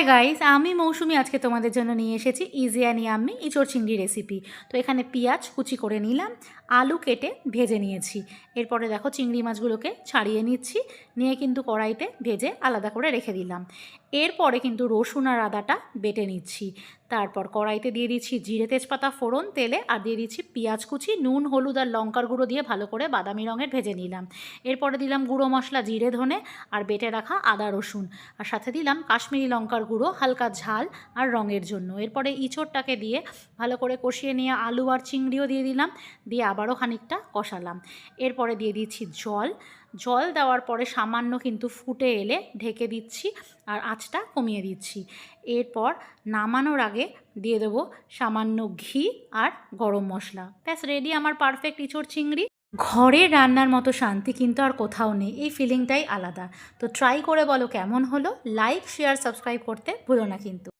Hi guys, আমি মৌসুমি আজকে তোমাদের জন্য নিয়ে এসেছি ইজি অ্যান্ড ইয়াম্মি ইঁচড় চিংড়ি রেসিপি। তো এখানে পেঁয়াজ কুচি করে নিলাম, আলু কেটে ভেজে নিয়েছি। এরপরে দেখো চিংড়ি মাছগুলোকে ছাড়িয়ে নিচ্ছি, নিয়ে কিন্তু কড়াইতে ভেজে আলাদা করে রেখে দিলাম। এরপরে কিন্তু রসুন আর আদাটা বেটে নিচ্ছি। তারপর কড়াইতে দিয়ে দিচ্ছি জিরে তেজপাতা ফোড়ন তেলে, আর দিয়ে দিচ্ছি পেঁয়াজ কুচি, নুন হলুদ আর লঙ্কার গুঁড়ো দিয়ে ভালো করে বাদামি রঙের ভেজে নিলাম। এরপরে দিলাম গুঁড়ো মশলা জিরে ধনে আর বেটে রাখা আদা রসুন, আর সাথে দিলাম কাশ্মীরি লঙ্কার গুঁড়ো হালকা ঝাল আর রঙের জন্য। এরপরে ইঁচড়টাকে দিয়ে ভালো করে কষিয়ে নিয়ে আলু আর চিংড়িও দিয়ে দিলাম, দিয়ে আবারও খানিকটা কষালাম। এরপরে দিয়ে দিচ্ছি জল দেওয়ার পরে সামান্য কিন্তু ফুটে এলে ঢেকে দিচ্ছি আর আঁচটা কমিয়ে দিচ্ছি। এরপর নামানোর আগে দিয়ে দেবো সামান্য ঘি আর গরম মশলা। ব্যাস রেডি আমার পারফেক্ট ইঁচড় চিংড়ি। ঘরের রান্নার মতো শান্তি কিন্তু আর কোথাও নেই, এই ফিলিংটাই আলাদা। তো ট্রাই করে বলো কেমন হলো। লাইক শেয়ার সাবস্ক্রাইব করতে ভুলো না কিন্তু।